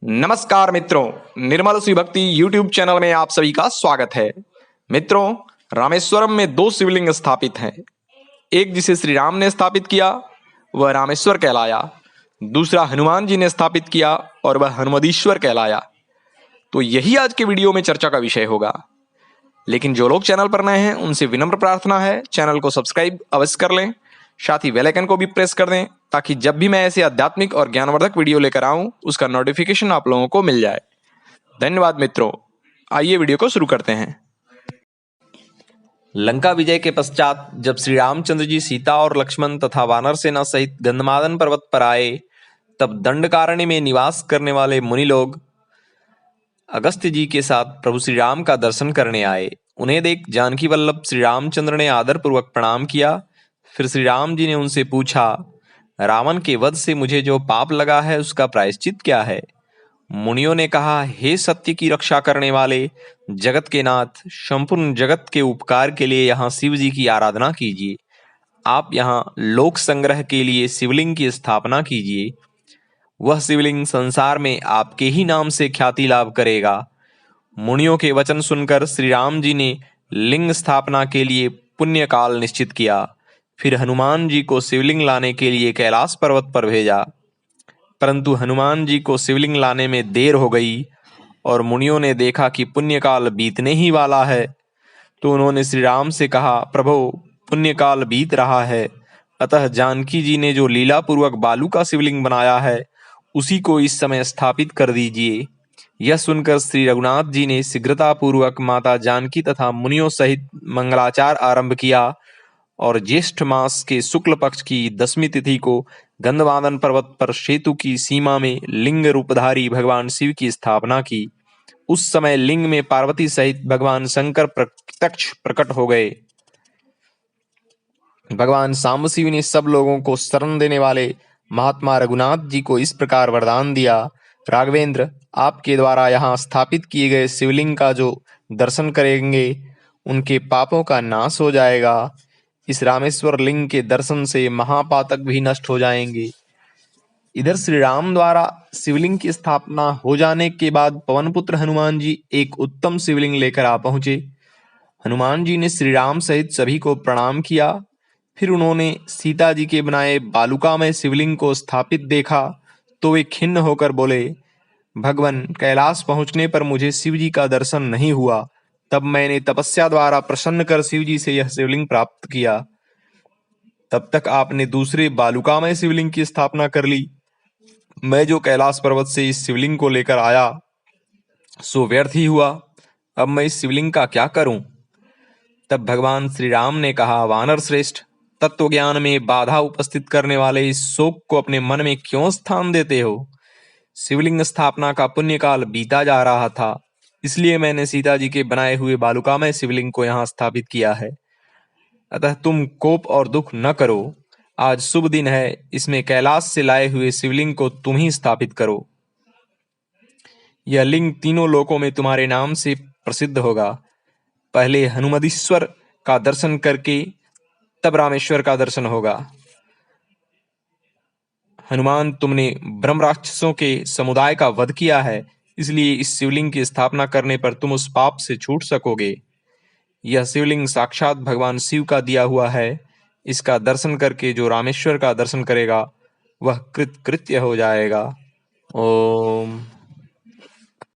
नमस्कार मित्रों, निर्मल शिव भक्ति यूट्यूब चैनल में आप सभी का स्वागत है। मित्रों, रामेश्वरम में दो शिवलिंग स्थापित हैं। एक जिसे श्री राम ने स्थापित किया वह रामेश्वर कहलाया, दूसरा हनुमान जी ने स्थापित किया और वह हनुमदीश्वर कहलाया। तो यही आज के वीडियो में चर्चा का विषय होगा। लेकिन जो लोग चैनल पर नए हैं उनसे विनम्र प्रार्थना है, चैनल को सब्सक्राइब अवश्य कर लें, साथ ही बेल आइकन को भी प्रेस कर दें ताकि जब भी मैं ऐसे आध्यात्मिक और ज्ञानवर्धक वीडियो लेकर आऊं उसका नोटिफिकेशन आप लोगों को मिल जाए। धन्यवाद मित्रों, आइए वीडियो को शुरू करते हैं। लंका विजय के पश्चात जब श्री रामचंद्र जी सीता और लक्ष्मण तथा वानर सेना सहित गंधमादन पर्वत पर आए, तब दंडकारण्य में निवास करने वाले मुनि लोग अगस्त्य जी के साथ प्रभु श्री राम का दर्शन करने आए। उन्हें देख जानकी वल्लभ श्री रामचंद्र ने आदर पूर्वक प्रणाम किया। फिर श्री राम जी ने उनसे पूछा, रावण के वध से मुझे जो पाप लगा है उसका प्रायश्चित क्या है? मुनियों ने कहा, हे सत्य की रक्षा करने वाले जगत के नाथ, संपूर्ण जगत के उपकार के लिए यहाँ शिव जी की आराधना कीजिए। आप यहाँ लोक संग्रह के लिए शिवलिंग की स्थापना कीजिए। वह शिवलिंग संसार में आपके ही नाम से ख्याति लाभ करेगा। मुनियों के वचन सुनकर श्री राम जी ने लिंग स्थापना के लिए पुण्य काल निश्चित किया। फिर हनुमान जी को शिवलिंग लाने के लिए कैलाश पर्वत पर भेजा, परंतु हनुमान जी को शिवलिंग लाने में देर हो गई और मुनियों ने देखा कि पुण्यकाल बीतने ही वाला है। तो उन्होंने श्री राम से कहा, प्रभु, पुण्यकाल बीत रहा है, अतः जानकी जी ने जो लीला पूर्वक बालू का शिवलिंग बनाया है उसी को इस समय स्थापित कर दीजिए। यह सुनकर श्री रघुनाथ जी ने शीघ्रता पूर्वक माता जानकी तथा मुनियों सहित मंगलाचार आरंभ किया और ज्येष्ठ मास के शुक्ल पक्ष की 10वीं तिथि को गंधमादन पर्वत पर सेतु की सीमा में लिंग रूपधारी भगवान शिव की स्थापना की। उस समय लिंग में पार्वती सहित भगवान शंकर प्रत्यक्ष प्रकट हो गए। भगवान सांब शिव ने सब लोगों को शरण देने वाले महात्मा रघुनाथ जी को इस प्रकार वरदान दिया, राघवेंद्र, आपके द्वारा यहाँ स्थापित किए गए शिवलिंग का जो दर्शन करेंगे उनके पापों का नाश हो जाएगा। इस रामेश्वर लिंग के दर्शन से महापातक भी नष्ट हो जाएंगे। इधर श्री राम द्वारा शिवलिंग की स्थापना हो जाने के बाद पवन पुत्र हनुमान जी एक उत्तम शिवलिंग लेकर आ पहुंचे। हनुमान जी ने श्री राम सहित सभी को प्रणाम किया। फिर उन्होंने सीता जी के बनाए बालुका में शिवलिंग को स्थापित देखा तो वे खिन्न होकर बोले, भगवान, कैलाश पहुंचने पर मुझे शिव जी का दर्शन नहीं हुआ। तब मैंने तपस्या द्वारा प्रसन्न कर शिव जी से यह शिवलिंग प्राप्त किया। तब तक आपने दूसरे बालुकामय शिवलिंग की स्थापना कर ली। मैं जो कैलाश पर्वत से इस शिवलिंग को लेकर आया सो व्यर्थ ही हुआ। अब मैं इस शिवलिंग का क्या करूं? तब भगवान श्री राम ने कहा, वानर श्रेष्ठ, तत्व ज्ञान में बाधा उपस्थित करने वाले इस शोक को अपने मन में क्यों स्थान देते हो? शिवलिंग स्थापना का पुण्यकाल बीता जा रहा था, इसलिए मैंने सीता जी के बनाए हुए बालुकामय शिवलिंग को यहाँ स्थापित किया है। अतः तुम कोप और दुख न करो। आज शुभ दिन है, इसमें कैलाश से लाए हुए शिवलिंग को तुम ही स्थापित करो। यह लिंग तीनों लोकों में तुम्हारे नाम से प्रसिद्ध होगा। पहले हनुमदीश्वर का दर्शन करके तब रामेश्वर का दर्शन होगा। हनुमान, तुमने ब्रह्म राक्षसों के समुदाय का वध किया है, इसलिए इस शिवलिंग की स्थापना करने पर तुम उस पाप से छूट सकोगे। यह शिवलिंग साक्षात भगवान शिव का दिया हुआ है। इसका दर्शन करके जो रामेश्वर का दर्शन करेगा वह कृतकृत्य हो जाएगा। ओम।